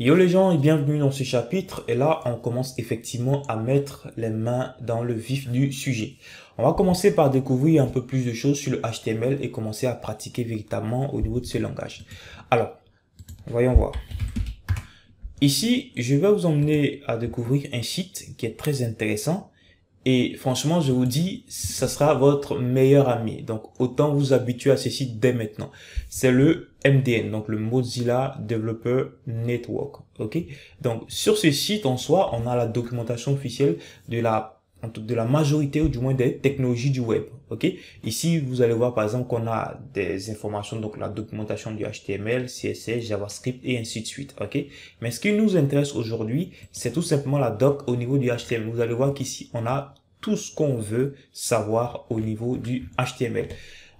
Yo les gens et bienvenue dans ce chapitre et là on commence effectivement à mettre les mains dans le vif du sujet. On va commencer par découvrir un peu plus de choses sur le HTML et commencer à pratiquer véritablement au niveau de ce langage. Alors, voyons voir. Ici, je vais vous emmener à découvrir un site qui est très intéressant. Et franchement, je vous dis, ça sera votre meilleur ami. Donc, autant vous habituer à ce site dès maintenant. C'est le MDN, donc le Mozilla Developer Network. OK? Donc, sur ce site, en soi, on a la documentation officielle de la majorité ou du moins des technologies du web. OK? Ici, vous allez voir par exemple qu'on a des informations, donc la documentation du HTML, CSS, JavaScript et ainsi de suite. OK? Mais ce qui nous intéresse aujourd'hui, c'est tout simplement la doc au niveau du HTML. Vous allez voir qu'ici, on a tout ce qu'on veut savoir au niveau du HTML.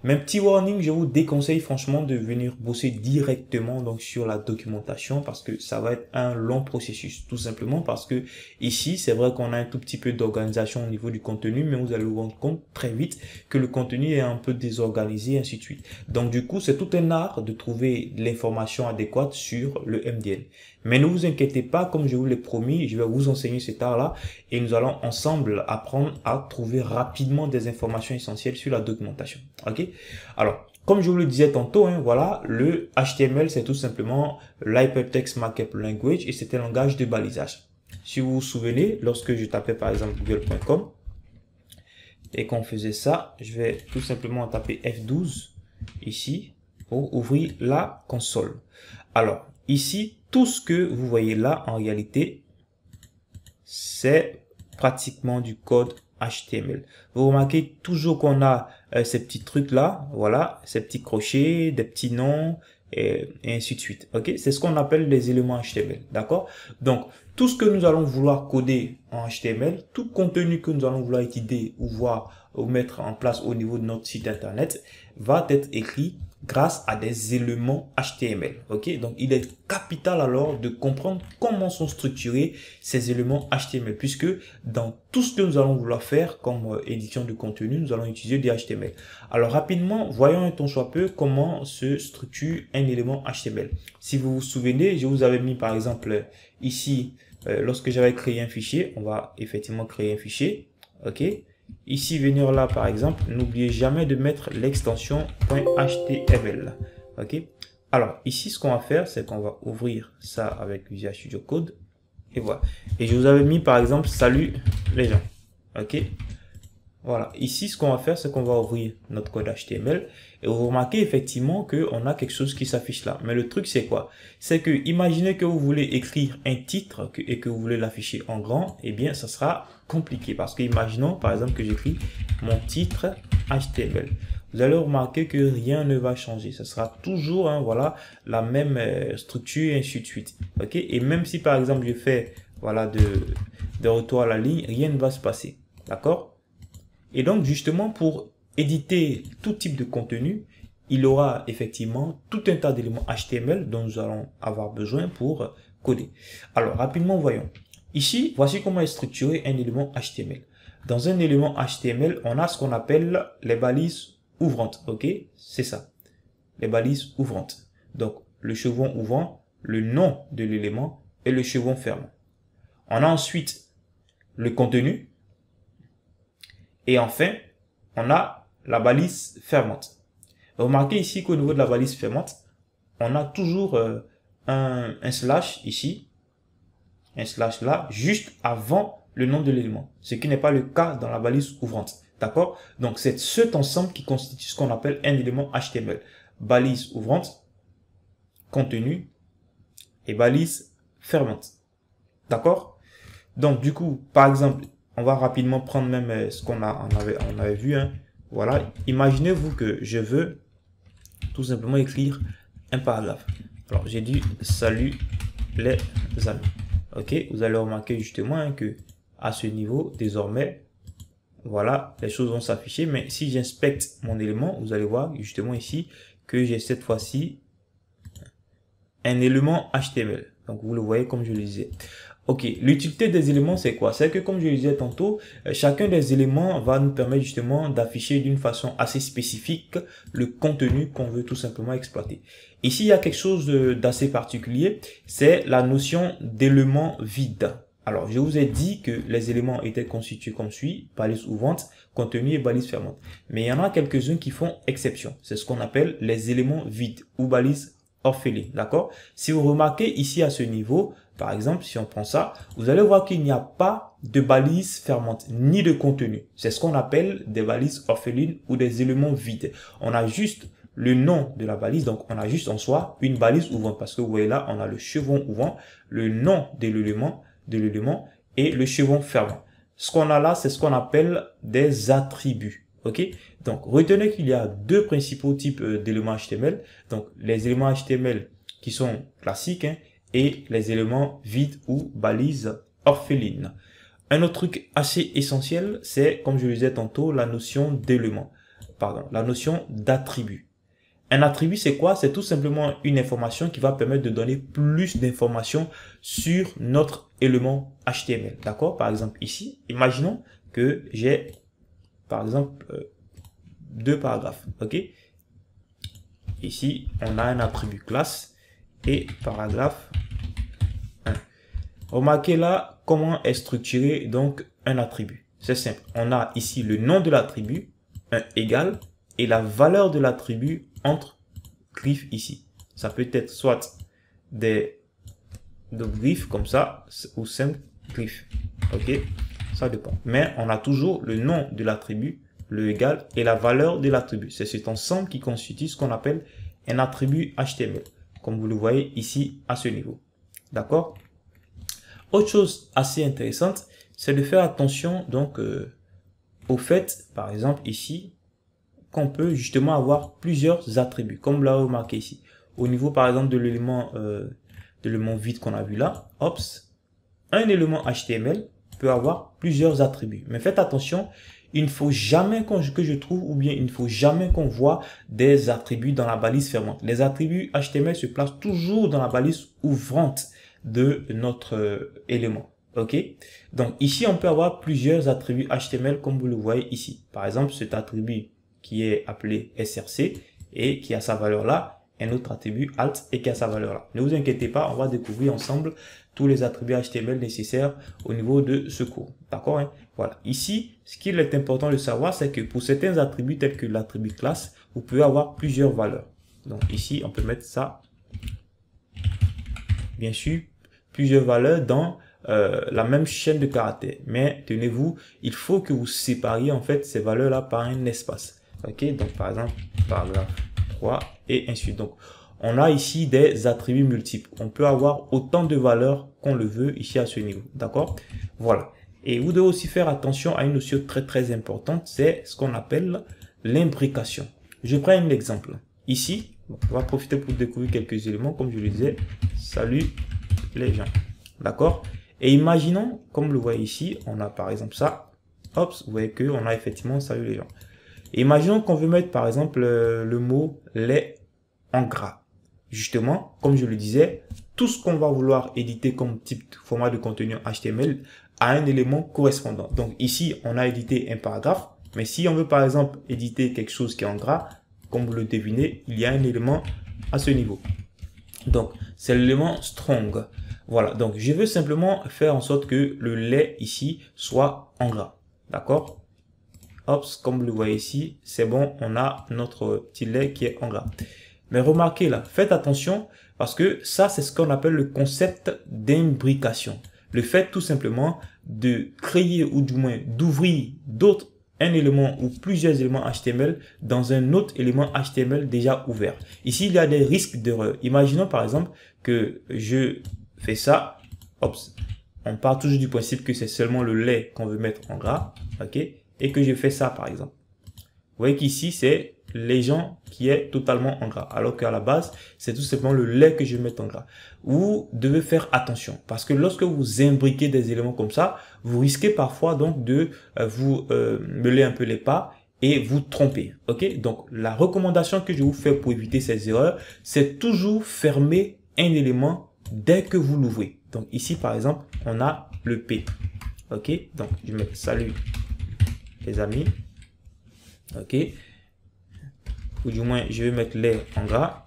Même petit warning, je vous déconseille franchement de venir bosser directement donc sur la documentation parce que ça va être un long processus. Tout simplement parce que ici, c'est vrai qu'on a un tout petit peu d'organisation au niveau du contenu, mais vous allez vous rendre compte très vite que le contenu est un peu désorganisé, ainsi de suite. Donc du coup, c'est tout un art de trouver l'information adéquate sur le MDN. Mais ne vous inquiétez pas, comme je vous l'ai promis, je vais vous enseigner cet art-là et nous allons ensemble apprendre à trouver rapidement des informations essentielles sur la documentation. OK? Alors, comme je vous le disais tantôt, voilà, le HTML, c'est tout simplement l'Hypertext Markup Language et c'est un langage de balisage. Si vous vous souvenez, lorsque je tapais par exemple google.com et qu'on faisait ça, je vais tout simplement taper F12 ici pour ouvrir la console. Alors, ici, tout ce que vous voyez là, en réalité, c'est pratiquement du code HTML. Vous remarquez toujours qu'on a ces petits trucs là, voilà, ces petits crochets, des petits noms et ainsi de suite. Ok, c'est ce qu'on appelle les éléments HTML, d'accord? Donc tout ce que nous allons vouloir coder en HTML, tout contenu que nous allons vouloir étudier ou voir ou mettre en place au niveau de notre site internet va être écrit grâce à des éléments HTML. Ok, donc il est capital alors de comprendre comment sont structurés ces éléments HTML, puisque dans tout ce que nous allons vouloir faire comme édition de contenu, nous allons utiliser du HTML. Alors rapidement, voyons un tant soit peu comment se structure un élément HTML. Si vous vous souvenez, je vous avais mis par exemple ici, lorsque j'avais créé un fichier, on va effectivement créer un fichier. Ok. Ici, venir là, par exemple, n'oubliez jamais de mettre l'extension .html. OK? Alors, ici, ce qu'on va faire, c'est qu'on va ouvrir ça avec Visual Studio Code. Et voilà. Et je vous avais mis, par exemple, salut les gens. OK? Voilà. Ici, ce qu'on va faire, c'est qu'on va ouvrir notre code HTML. Et vous remarquez effectivement qu'on a quelque chose qui s'affiche là. Mais le truc, c'est quoi? C'est que, imaginez que vous voulez écrire un titre et que vous voulez l'afficher en grand. Eh bien, ça sera compliqué. Parce que, imaginons, par exemple, que j'écris mon titre HTML. Vous allez remarquer que rien ne va changer. Ça sera toujours, voilà, la même structure et ainsi de suite. OK? Et même si, par exemple, je fais, voilà, de retour à la ligne, rien ne va se passer. D'accord? Et donc, justement, pour éditer tout type de contenu, il aura effectivement tout un tas d'éléments HTML dont nous allons avoir besoin pour coder. Alors, rapidement, voyons. Ici, voici comment est structuré un élément HTML. Dans un élément HTML, on a ce qu'on appelle les balises ouvrantes. OK? C'est ça. Les balises ouvrantes. Donc, le chevron ouvrant, le nom de l'élément et le chevron fermant. On a ensuite le contenu. Et enfin, on a la balise fermante. Remarquez ici qu'au niveau de la balise fermante, on a toujours un slash ici, un slash là, juste avant le nom de l'élément. Ce qui n'est pas le cas dans la balise ouvrante. D'accord? Donc, c'est cet ensemble qui constitue ce qu'on appelle un élément HTML. Balise ouvrante, contenu et balise fermante. D'accord? Donc, du coup, par exemple, on va rapidement prendre même ce qu'on avait vu. Voilà. Imaginez-vous que je veux tout simplement écrire un paragraphe. Alors, j'ai dit salut les amis. OK. Vous allez remarquer justement que à ce niveau, désormais, voilà, les choses vont s'afficher. Mais si j'inspecte mon élément, vous allez voir justement ici que j'ai cette fois-ci un élément HTML. Donc, vous le voyez comme je le disais. Ok, l'utilité des éléments, c'est quoi? C'est que, comme je le disais tantôt, chacun des éléments va nous permettre justement d'afficher d'une façon assez spécifique le contenu qu'on veut tout simplement exploiter. Ici, il y a quelque chose d'assez particulier, c'est la notion d'élément vide. Alors, je vous ai dit que les éléments étaient constitués comme suit, balise ouvrante, contenu et balise fermante. Mais il y en a quelques-uns qui font exception. C'est ce qu'on appelle les éléments vides ou balises orphelines, d'accord? Si vous remarquez ici à ce niveau, par exemple, si on prend ça, vous allez voir qu'il n'y a pas de balise fermante ni de contenu. C'est ce qu'on appelle des balises orphelines ou des éléments vides. On a juste le nom de la balise, donc on a juste en soi une balise ouvrante parce que vous voyez là, on a le chevron ouvrant, le nom de l'élément et le chevron fermant. Ce qu'on a là, c'est ce qu'on appelle des attributs. Ok? Donc, retenez qu'il y a deux principaux types d'éléments HTML. Donc, les éléments HTML qui sont classiques, hein, et les éléments vides ou balises orphelines. Un autre truc assez essentiel, c'est, comme je le disais tantôt, la notion d'élément. Pardon, la notion d'attribut. Un attribut, c'est quoi? C'est tout simplement une information qui va permettre de donner plus d'informations sur notre élément HTML. D'accord? Par exemple, ici, imaginons que j'ai, par exemple, deux paragraphes. OK? Ici, on a un attribut classe et paragraphe 1. Remarquez là comment est structuré donc un attribut. C'est simple. On a ici le nom de l'attribut, un égal, et la valeur de l'attribut entre griffes ici. Ça peut être soit des griffes comme ça ou simple griffes. Ok, ça dépend. Mais on a toujours le nom de l'attribut, le égal et la valeur de l'attribut. C'est cet ensemble qui constitue ce qu'on appelle un attribut HTML, comme vous le voyez ici à ce niveau. D'accord? Autre chose assez intéressante, c'est de faire attention donc au fait, par exemple ici, qu'on peut justement avoir plusieurs attributs, comme vous l'avez remarqué ici. Au niveau par exemple de l'élément vide qu'on a vu là, un élément HTML peut avoir plusieurs attributs. Mais faites attention, il ne faut jamais que je trouve, ou bien il ne faut jamais qu'on voit des attributs dans la balise fermante. Les attributs HTML se placent toujours dans la balise ouvrante de notre élément. Ok? Donc ici, on peut avoir plusieurs attributs HTML comme vous le voyez ici. Par exemple, cet attribut qui est appelé src et qui a sa valeur là, un autre attribut alt et qui a sa valeur là. Ne vous inquiétez pas, on va découvrir ensemble tous les attributs HTML nécessaires au niveau de ce cours. D'accord, hein? Voilà. Ici, ce qu'il est important de savoir, c'est que pour certains attributs tels que l'attribut classe, vous pouvez avoir plusieurs valeurs. Donc ici, on peut mettre ça. Bien sûr, plusieurs valeurs dans la même chaîne de caractères. Mais tenez-vous, il faut que vous sépariez en fait ces valeurs-là par un espace. Ok, donc par exemple, paragraphe 3 et ainsi de suite. Donc, on a ici des attributs multiples. On peut avoir autant de valeurs qu'on le veut ici à ce niveau. D'accord? Voilà. Et vous devez aussi faire attention à une notion très importante, c'est ce qu'on appelle l'imbrication. Je prends un exemple. Ici, on va profiter pour découvrir quelques éléments, comme je le disais. Salut les gens. D'accord? Et imaginons, comme vous le voyez ici, on a par exemple ça. Hop, vous voyez qu'on a effectivement salut les gens. Et imaginons qu'on veut mettre par exemple le mot les en gras. Justement, comme je le disais, tout ce qu'on va vouloir éditer comme type de format de contenu HTML a un élément correspondant. Donc ici, on a édité un paragraphe, mais si on veut par exemple éditer quelque chose qui est en gras, comme vous le devinez, il y a un élément à ce niveau. Donc, c'est l'élément strong. Voilà, donc je veux simplement faire en sorte que le lait ici soit en gras. D'accord? Hop, comme vous le voyez ici, c'est bon, on a notre petit lait qui est en gras. Mais remarquez là, faites attention parce que ça, c'est ce qu'on appelle le concept d'imbrication. Le fait tout simplement de créer ou du moins d'ouvrir un élément ou plusieurs éléments HTML dans un autre élément HTML déjà ouvert. Ici, il y a des risques d'erreur. Imaginons par exemple que je fais ça. Hop, on part toujours du principe que c'est seulement le lait qu'on veut mettre en gras. Ok? Et que je fais ça par exemple. Vous voyez qu'ici, c'est les gens qui est totalement en gras. Alors qu'à la base, c'est tout simplement le lait que je vais mettre en gras. Vous devez faire attention parce que lorsque vous imbriquez des éléments comme ça, vous risquez parfois donc de vous mêler un peu les pas et vous tromper. Ok? Donc, la recommandation que je vous fais pour éviter ces erreurs, c'est toujours fermer un élément dès que vous l'ouvrez. Donc ici, par exemple, on a le P. OK? Donc, je mets salut les amis. OK? Ou du moins, je vais mettre les en gras.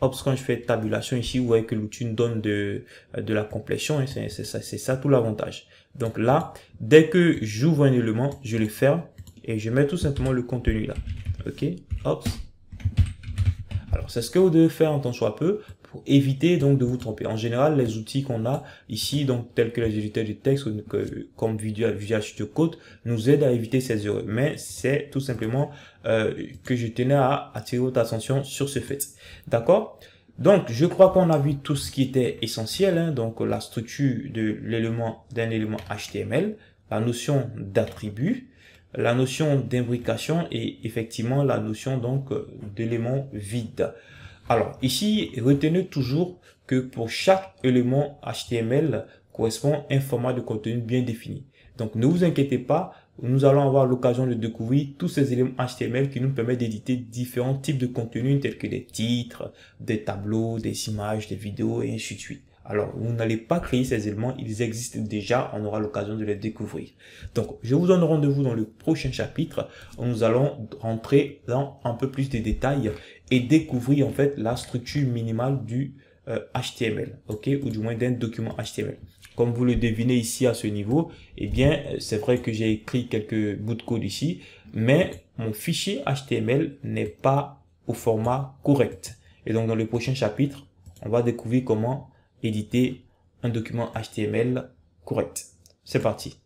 Hop, quand je fais tabulation ici, vous voyez que l'outil nous donne de la complétion. C'est ça tout l'avantage. Donc là, dès que j'ouvre un élément, je le ferme et je mets tout simplement le contenu là. OK? Hop. Alors, c'est ce que vous devez faire en tant soit peu pour éviter donc de vous tromper. En général, les outils qu'on a ici, donc tels que les éditeurs de texte comme Visual Studio Code, nous aident à éviter ces erreurs. Mais c'est tout simplement que je tenais à attirer votre attention sur ce fait. D'accord? Donc, je crois qu'on a vu tout ce qui était essentiel. Hein, donc, la structure d'un élément HTML, la notion d'attribut, la notion d'imbrication et effectivement la notion donc d'élément vide. Alors ici, retenez toujours que pour chaque élément HTML correspond un format de contenu bien défini. Donc ne vous inquiétez pas, nous allons avoir l'occasion de découvrir tous ces éléments HTML qui nous permettent d'éditer différents types de contenus tels que des titres, des tableaux, des images, des vidéos et ainsi de suite. Alors, vous n'allez pas créer ces éléments, ils existent déjà, on aura l'occasion de les découvrir. Donc, je vous donne rendez-vous dans le prochain chapitre où nous allons rentrer dans un peu plus de détails et découvrir en fait la structure minimale du HTML, ok, ou du moins d'un document HTML. Comme vous le devinez ici à ce niveau, eh bien, c'est vrai que j'ai écrit quelques bouts de code ici, mais mon fichier HTML n'est pas au format correct. Et donc, dans le prochain chapitre, on va découvrir comment éditer un document HTML correct. C'est parti.